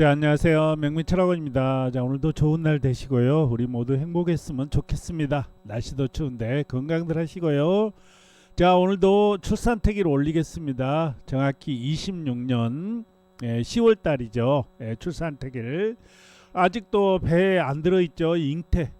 자, 안녕하세요. 명민철학원입니다. 자, 오늘도 좋은 날 되시고요. 우리 모두 행복했으면 좋겠습니다. 날씨도 추운데 건강들 하시고요. 자, 오늘도 출산택일 올리겠습니다. 정확히 26년 10월 달이죠. 출산택일. 아직도 배에 안 들어있죠. 잉태.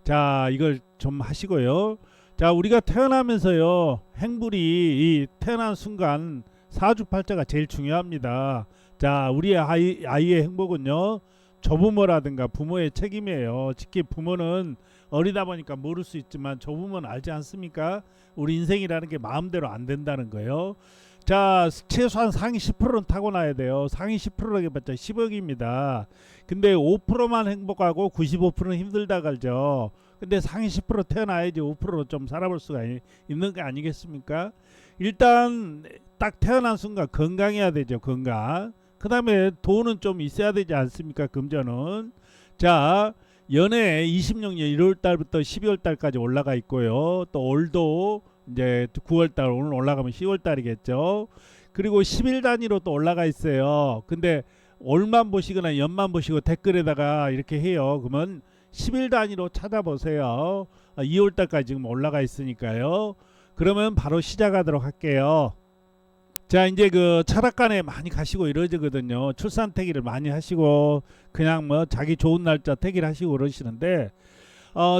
자, 이걸 좀 하시고요. 자, 우리가 태어나면서요. 행불이 이 태어난 순간 사주팔자가 제일 중요합니다. 자, 우리 아이의 행복은요, 조부모라든가 부모의 책임이에요. 특히 부모는 어리다 보니까 모를 수 있지만 조부모는 알지 않습니까? 우리 인생이라는 게 마음대로 안 된다는 거예요. 자, 최소한 상위 10%는 타고나야 돼요. 상위 10%라고 해봤자 10억입니다. 근데 5%만 행복하고 95%는 힘들다 그러죠. 근데 상위 10% 태어나야지 5%로 좀 살아볼 수가 있는 거 아니겠습니까? 일단 딱 태어난 순간 건강해야 되죠. 건강. 그 다음에 돈은 좀 있어야 되지 않습니까? 금전은. 자, 연애 26년 1월 달부터 12월 달까지 올라가 있고요. 또 올도 이제 9월 달, 오늘 올라가면 10월 달이겠죠. 그리고 10일 단위로 또 올라가 있어요. 근데 올만 보시거나 연만 보시고 댓글에다가 이렇게 해요. 그러면 10일 단위로 찾아보세요. 2월 달까지 지금 올라가 있으니까요. 그러면 바로 시작하도록 할게요. 자, 이제 그 철학관에 많이 가시고 이러거든요. 출산택일을 많이 하시고 그냥 뭐 자기 좋은 날짜 택일 하시고 그러시는데,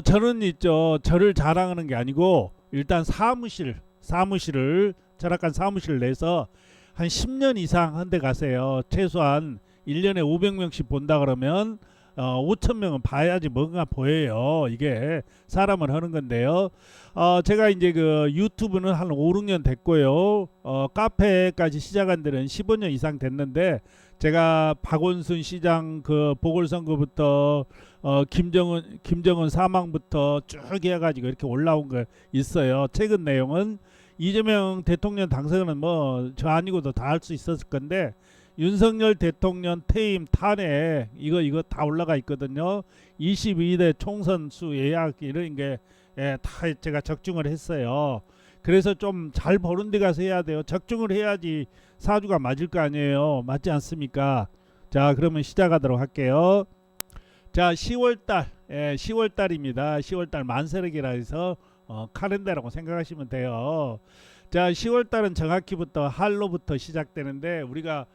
저는 있죠. 저를 자랑하는 게 아니고 일단 사무실을 철학관 사무실을 내서 한 10년 이상 한 데 가세요. 최소한 1년에 500명씩 본다 그러면 5천 명은 봐야지 뭔가 보여요. 이게 사람을 하는 건데요. 제가 이제 그 유튜브는 한 5, 6년 됐고요. 카페까지 시작한 데는 15년 이상 됐는데, 제가 박원순 시장 그 보궐선거부터 김정은 사망부터 쭉 해가지고 이렇게 올라온 거 있어요. 최근 내용은 이재명 대통령 당선은 뭐 저 아니고도 다 할 수 있었을 건데, 윤석열 대통령 퇴임 탄핵 이거 다 올라가 있거든요. 22대 총선 수 예약 이런 게 다 제가 적중을 했어요. 그래서 좀 잘 보는 데 가서 해야 돼요. 적중을 해야지 사주가 맞을 거 아니에요. 맞지 않습니까? 자, 그러면 시작하도록 할게요. 자, 10월달 10월달입니다. 10월달 만세력이라 해서 카렌다라고 생각하시면 돼요. 자, 10월달은 정확히부터 할로부터 시작되는데, 우리가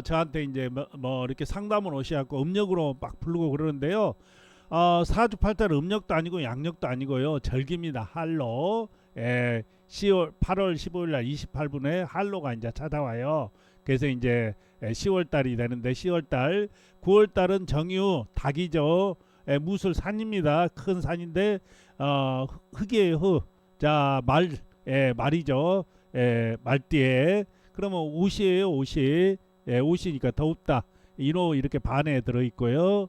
저한테 이제 뭐 이렇게 상담을 오셔갖고 음력으로 막 부르고 그러는데요. 사주팔자는 음력도 아니고 양력도 아니고요. 절기입니다. 할로. 10월 8월 15일 날 28분에 할로가 이제 찾아와요. 그래서 이제 10월 달이 되는데, 10월 달, 9월 달은 정유 닭이죠. 무술 산입니다. 큰 산인데 흑이에요. 흑. 자, 말이죠. 말띠에. 그러면 옷이에요. 옷이. 옷이니까 덥다. 인호 이렇게 반에 들어 있고요.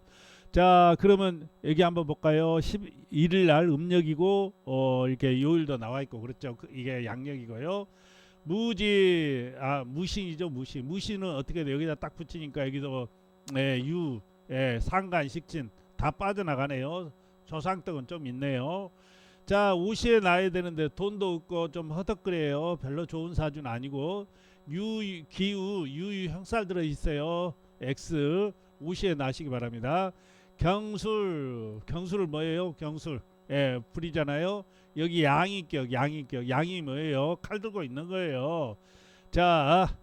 자, 그러면 여기 한번 볼까요? 11일 날 음력이고 이렇게 요일도 나와 있고 그렇죠. 이게 양력이고요. 무신이죠. 무신은 어떻게 돼? 여기다 딱 붙이니까 여기서 상간 식진 다 빠져나가네요. 조상떡은 좀 있네요. 자, 오시에 나야 되는데 돈도 없고 좀 허덕거려요. 별로 좋은 사주는 아니고, 기우 유유 형살 들어 있어요. X 오시에 나시기 바랍니다. 경술 뭐예요? 경술 불이잖아요. 여기 양이격 양이 뭐예요? 칼 들고 있는 거예요. 자,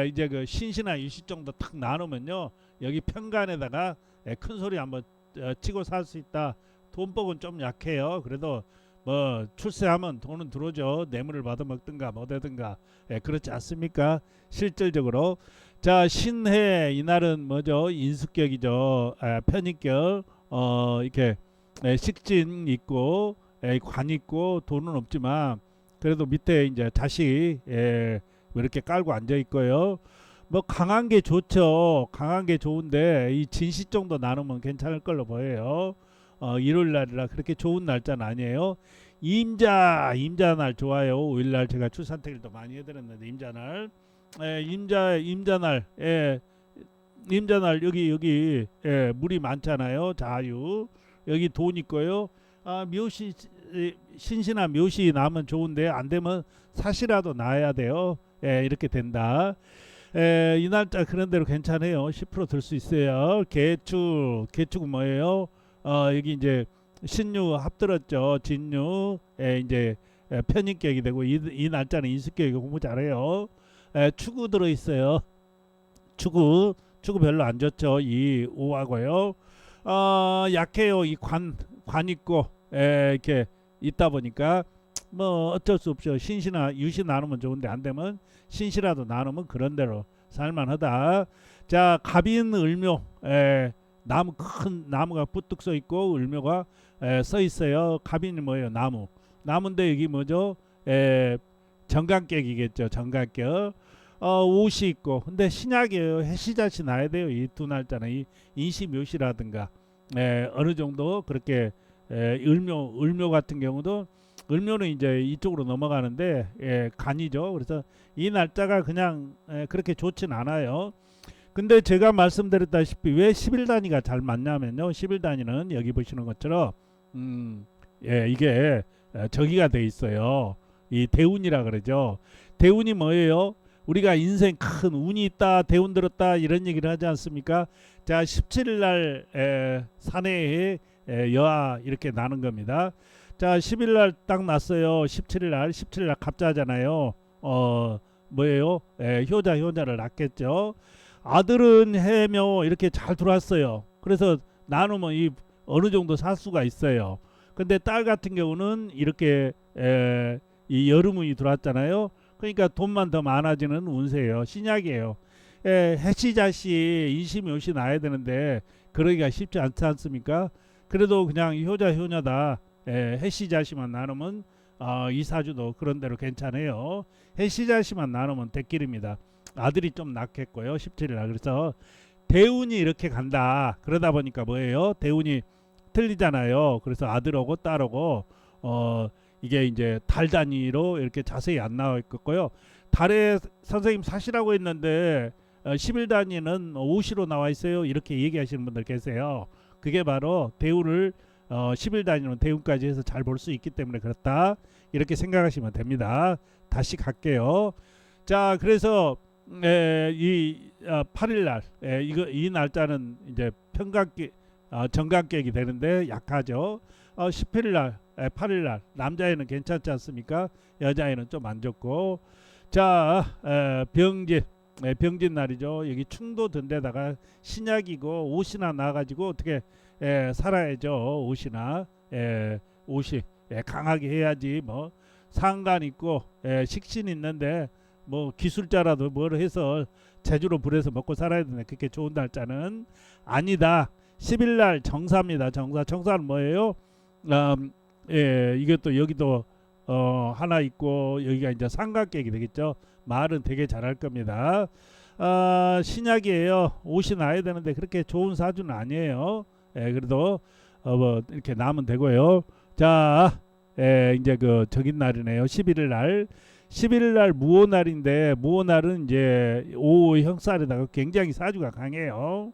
이제 그 신시나 유시 정도 탁 나누면요, 여기 편간에다가 큰 소리 한번 치고 살 수 있다. 돈복은 좀 약해요. 그래도 뭐 출세하면 돈은 들어오죠. 뇌물을 받아 먹든가 뭐되든가. 그렇지 않습니까? 실질적으로. 자, 신해 이날은 뭐죠? 인수격이죠. 편입격. 이렇게 식진 있고 관 있고 돈은 없지만 그래도 밑에 이제 자식 이렇게 깔고 앉아 있고요. 뭐 강한 게 좋죠. 강한 게 좋은데 이 진시 정도 나누면 괜찮을 걸로 보여요. 일요일 날이라 그렇게 좋은 날짜는 아니에요. 임자날 좋아요. 5일날 제가 출산택일도 많이 해드렸는데, 임자날. 임자날. 임자날 여기 물이 많잖아요. 자유. 여기 돈 있고요. 묘시 신시나 묘시 나면 좋은데 안 되면 사시라도 나야 돼요. 이렇게 된다. 이 날짜 그런 대로 괜찮아요. 10%들 수 있어요. 개축은 뭐예요? 여기 이제 신유 합들었죠. 진유 이제 편입격이 되고 이 날짜는 인수격이 공부 잘해요. 축우 들어 있어요. 축우 별로 안 좋죠. 이 오하고요. 약해요. 이 관 있고 이렇게 있다 보니까 뭐 어쩔 수 없죠. 신시나 유시 나누면 좋은데 안 되면 신시라도 나누면 그런 대로 살만하다. 자, 갑인 을묘 나무 큰 나무가 부뚝 서 있고 을묘가 서 있어요. 갑인이 뭐예요? 나무인데 여기 뭐죠? 정관격이겠죠. 정관격. 옷이 있고 근데 신약이에요. 해시자시 나야 돼요. 이 두 날짜는 이 인시묘시라든가 어느 정도 그렇게 을묘 같은 경우도 을묘는 이제 이쪽으로 넘어가는데 간이죠. 그래서 이 날짜가 그냥 그렇게 좋진 않아요. 근데 제가 말씀드렸다시피 왜 10일 단위가 잘 맞냐면요. 10일 단위는 여기 보시는 것처럼 이게 저기가 돼 있어요. 이 대운이라 그러죠. 대운이 뭐예요? 우리가 인생 큰 운이 있다, 대운 들었다 이런 얘기를 하지 않습니까? 자, 17일 날 사내에 여하 이렇게 나는 겁니다. 자, 10일 날 딱 났어요. 17일 날 갑자잖아요. 뭐예요? 효자를 낳겠죠. 아들은 해묘 이렇게 잘 들어왔어요. 그래서 나누면 이 어느 정도 살 수가 있어요. 근데 딸 같은 경우는 이렇게 이 여름운이 들어왔잖아요. 그러니까 돈만 더 많아지는 운세예요. 신약이에요. 해시자시 인시묘시 나야 되는데 그러기가 쉽지 않지 않습니까? 그래도 그냥 효자다 해시자시만 나누면 이 사주도 그런 대로 괜찮아요. 해시자시만 나누면 대길입니다. 아들이 좀 낫겠고요. 17일. 그래서 대운이 이렇게 간다. 그러다 보니까 뭐예요? 대운이 틀리잖아요. 그래서 아들하고 딸하고 이게 이제 달 단위로 이렇게 자세히 안 나와 있고요. 달에 선생님 사시라고 했는데 10일 단위는 5시로 나와 있어요. 이렇게 얘기하시는 분들 계세요. 그게 바로 대운을 10일 단위는 대운까지 해서 잘 볼 수 있기 때문에 그렇다. 이렇게 생각하시면 됩니다. 다시 갈게요. 자, 그래서 이 8일 날 이 날짜는 이제 정관격이 되는데 약하죠. 10일 날 8일 날 남자애는 괜찮지 않습니까? 여자애는 좀 안 좋고. 자, 병진 날이죠. 여기 충도 든 데다가 신약이고 옷이나 나가지고 어떻게 살아야죠. 옷이 강하게 해야지. 뭐 상관 있고 식신 있는데 뭐 기술자라도 뭘 해서 제주로 불에서 먹고 살아야 되는데 그렇게 좋은 날짜는 아니다. 10일 날 정사입니다. 정사는 뭐예요? 이게 또 여기도 하나 있고 여기가 이제 삼각격이 되겠죠. 말은 되게 잘할 겁니다. 신약이에요. 옷이 나야 되는데 그렇게 좋은 사주는 아니에요. 그래도 뭐 이렇게 나면 되고요. 자, 이제 그 적인 날이네요. 11일 날. 11일 날 무오날인데 무오날은 이제 오후 형살에다가 굉장히 사주가 강해요.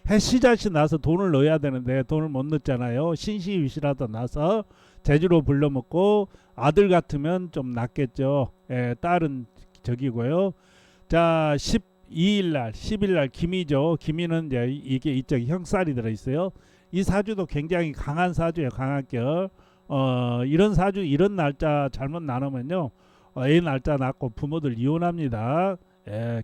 해시자시 나서 돈을 넣어야 되는데 돈을 못 넣잖아요. 신시유시라도 나서 제주로 불러먹고 아들 같으면 좀 낫겠죠. 딸은 저기고요. 자, 12일 날 10일 날 기미죠. 기미는 이제 이게 이쪽 형살이 들어있어요. 이 사주도 굉장히 강한 사주예요. 강한격. 이런 사주 이런 날짜 잘못 나누면요. 애 날짜 낳고 부모들 이혼합니다.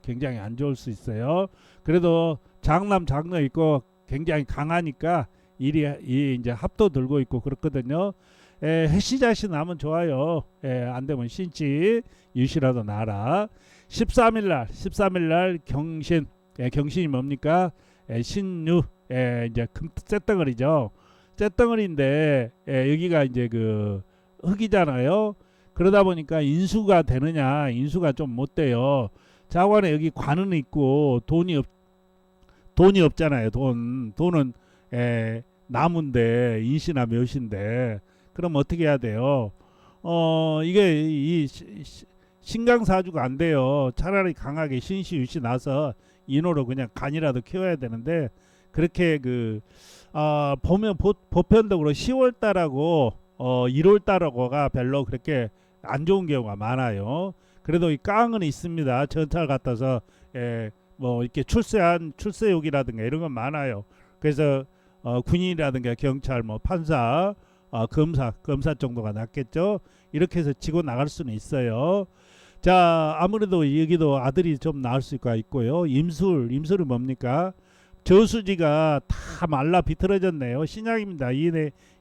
굉장히 안 좋을 수 있어요. 그래도 장남 장녀 있고 굉장히 강하니까 이 이제 합도 들고 있고 그렇거든요. 해시자시 나면 좋아요. 안 되면 신치 유시라도 나라. 13일 날 경신. 경신이 뭡니까? 신유. 이제 쇳덩어리죠. 쇳덩어리인데 여기가 이제 그 흙이잖아요. 그러다 보니까 인수가 되느냐? 인수가 좀 못 돼요. 자관에 여기 관은 있고 돈이 없잖아요. 돈은 나무인데 인시나 묘시인데 그럼 어떻게 해야 돼요? 이게 이 신강사주가 안 돼요. 차라리 강하게 신시유시 나서 인호로 그냥 간이라도 키워야 되는데 그렇게 보면 보편적으로 10월달하고 1월달하고가 별로 그렇게 안 좋은 경우가 많아요. 그래도 이 깡은 있습니다. 전철 같아서 뭐 이렇게 출세한 출세욕이라든가 이런 건 많아요. 그래서 군인이라든가 경찰, 뭐 판사, 검사 정도가 낫겠죠. 이렇게 해서 치고 나갈 수는 있어요. 자, 아무래도 여기도 아들이 좀 나을 수가 있고요. 임술은 뭡니까? 저수지가 다 말라 비틀어졌네요. 신약입니다.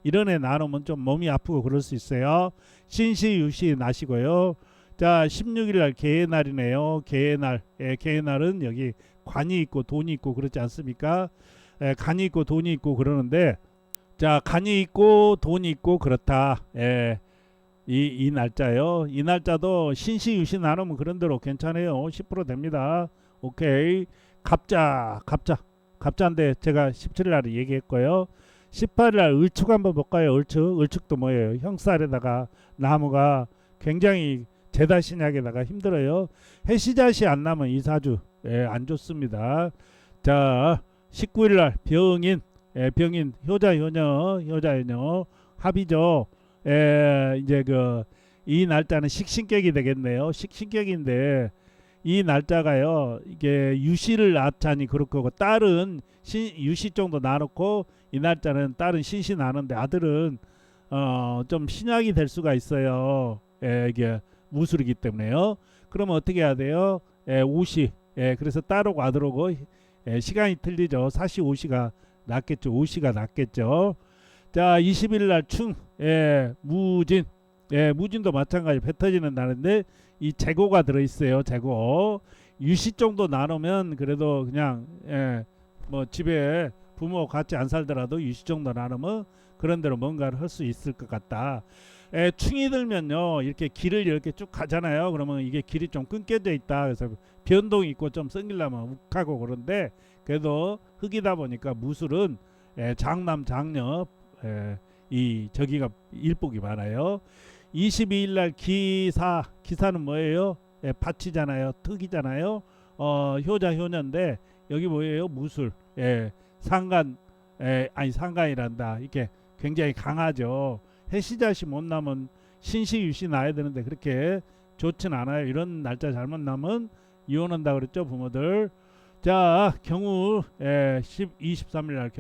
이런 애 나누면 좀 몸이 아프고 그럴 수 있어요. 신시유시 나시고요. 자, 16일 날 개의 날이네요. 개의 날. 개의 날은 여기 관이 있고 돈이 있고 그렇지 않습니까? 간이 있고 돈이 있고 그러는데, 자, 간이 있고 돈이 있고 그렇다. 이 날짜요. 이 날짜도 신시유시 나누면 그런 대로 괜찮아요. 10% 됩니다. 오케이. 갑자인데 제가 17일 날에 얘기했고요. 18일 날 을축 한번 볼까요? 을축도 뭐예요? 형살에다가 나무가 굉장히 제다 신약에다가 힘들어요. 해시자시 안 나면 이 사주 안 좋습니다. 자, 19일 날 병인 효자 효녀 합이죠. 이제 이 날짜는 식신격이 되겠네요. 식신격인데 이 날짜가요, 이게 유시를 낳자니 그렇고 딸은 유시 정도 나놓고 이 날짜는 딸은 신시 나는데 아들은 좀 신약이 될 수가 있어요. 이게 무술이기 때문에요. 그러면 어떻게 해야 돼요? 오시. 그래서 딸하고 아들하고 시간이 틀리죠. 사시 오시가 낫겠죠. 오시가 낫겠죠. 자, 20일 날 충, 무진. 무진도 마찬가지 배 터지는 날인데 이 재고가 들어있어요. 재고. 유시 정도 나누면 그래도 그냥 뭐 집에 부모 같이 안 살더라도 유시 정도 나누면 그런 대로 뭔가를 할 수 있을 것 같다. 충이 들면요, 이렇게 길을 이렇게 쭉 가잖아요. 그러면 이게 길이 좀 끊겨져 있다. 그래서 변동이 있고 좀 생기려면 욱하고 그런데 그래도 흙이다 보니까 무술은 장남 장녀 이 저기가 일복이 많아요. 22일 날 기사는 뭐예요? 밭이잖아요. 흙이잖아요. 효자 효녀인데 여기 뭐예요? 무술. 상간이란다. 이렇게 굉장히 강하죠. 해시자시 못 나면 신시유시 나야 되는데 그렇게 좋진 않아요. 이런 날짜 잘못 나면 이혼한다 그랬죠, 부모들. 자, 경우 23일 날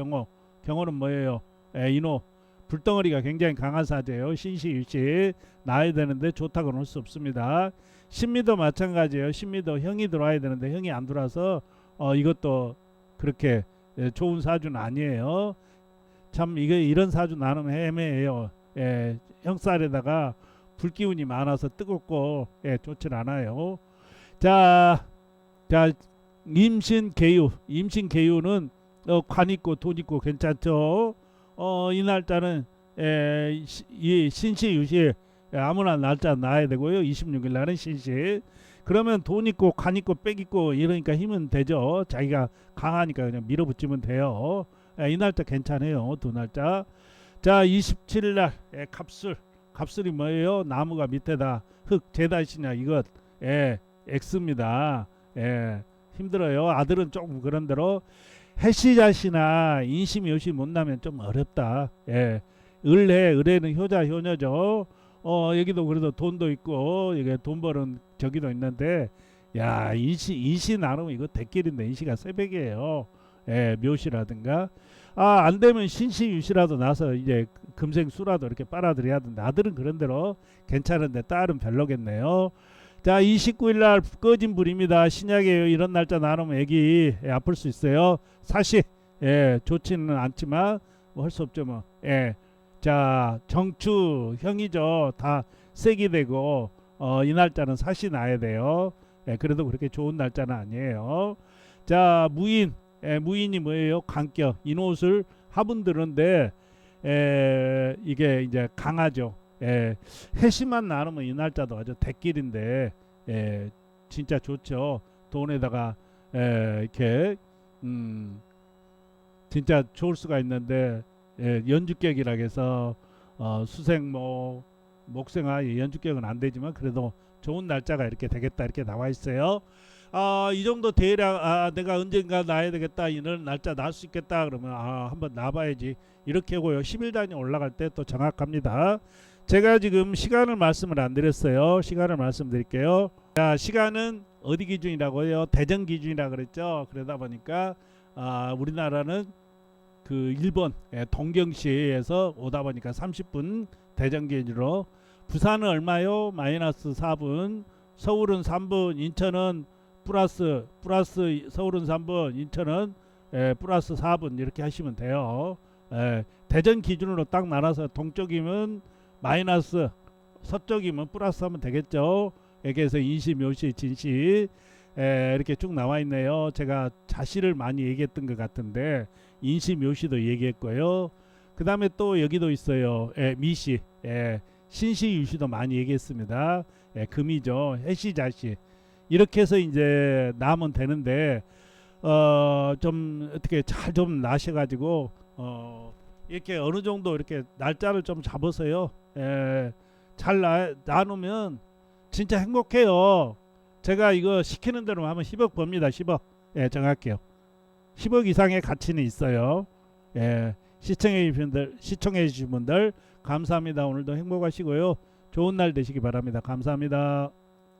경우는 뭐예요? 인호 불덩어리가 굉장히 강한 사제예요. 신시유시 나야 되는데 좋다고는 할 수 없습니다. 신미도 마찬가지예요. 신미도 형이 들어와야 되는데 형이 안 들어와서 이것도 그렇게 좋은 사주는 아니에요. 참 이게 이런 사주 나누면 애매해요. 형살에다가 불기운이 많아서 뜨겁고 좋진 않아요. 자, 임신계유는 관 있고 돈 있고 괜찮죠. 이 날짜는 이 신시유시 아무나 날짜 나야 되고요. 26일 날은 신시. 그러면 돈 있고 관 있고 빽 있고 이러니까 힘은 되죠. 자기가 강하니까 그냥 밀어붙이면 돼요. 이 날짜 괜찮아요. 두 날짜. 자, 27일 날 갑술이 뭐예요? 나무가 밑에다 흙 재다시냐 이것 X입니다. 힘들어요. 아들은 조금 그런 대로 해시자시나 인심요시 못 나면 좀 어렵다. 을해는 효자 효녀죠. 여기도 그래도 돈도 있고 이게 돈 버는 저기도 있는데 야, 인시 나누면 이거 대길인데 인시가 새벽이에요. 묘시라든가 안 되면 신시유시라도 나서 이제 금생수라도 이렇게 빨아들여야 하는데 아들은 그런 대로 괜찮은데 딸은 별로겠네요. 자, 29일 날 꺼진 불입니다. 신약이에요. 이런 날짜 나누면 애기 아플 수 있어요. 사시 좋지는 않지만 뭐 할 수 없죠 뭐. 자, 정추 형이죠. 다 세기 되고 이 날짜는 사시 나야 돼요. 그래도 그렇게 좋은 날짜는 아니에요. 자, 무인이 뭐예요? 간격 인옷을 화분 들은데 이게 이제 강하죠. 해시만 나누면 이 날짜도 아주 대길인데 진짜 좋죠. 돈에다가 이렇게 진짜 좋을 수가 있는데 연주격이라 해서 수생목 목생아 연주격은 안 되지만 그래도 좋은 날짜가 이렇게 되겠다 이렇게 나와 있어요. 이 정도 대략 내가 언젠가 나야 되겠다 이런 날짜 날 수 있겠다 그러면 한번 나봐야지 이렇게 하고요. 10일 단위 올라갈 때 또 정확합니다. 제가 지금 시간을 말씀을 안 드렸어요. 시간을 말씀드릴게요. 자, 시간은 어디 기준이라고요? 대전 기준이라 그랬죠. 그러다 보니까 우리나라는 그 일본 동경시에서 오다 보니까 30분 대전 기준으로. 부산은 얼마요? 마이너스 4분. 서울은 3분. 인천은 플러스 서울은 3분. 인천은 플러스 4분. 이렇게 하시면 돼요. 대전 기준으로 딱 나눠서 동쪽이면 마이너스, 서쪽이면 플러스 하면 되겠죠. 여기에서 인시, 묘시, 진시 이렇게 쭉 나와 있네요. 제가 자시를 많이 얘기했던 것 같은데 인시, 묘시도 얘기했고요. 그 다음에 또 여기도 있어요. 미시, 신시, 유시도 많이 얘기했습니다. 금이죠. 해시, 자시. 이렇게 해서 이제 나면 되는데 좀 어떻게 잘 좀 나셔가지고 이렇게 어느 정도 이렇게 날짜를 좀 잡으세요. 잘 나누면 진짜 행복해요. 제가 이거 시키는 대로 하면 10억 법니다. 10억. 정할게요. 10억 이상의 가치는 있어요. 시청해 주신 분들 감사합니다. 오늘도 행복하시고요. 좋은 날 되시기 바랍니다. 감사합니다.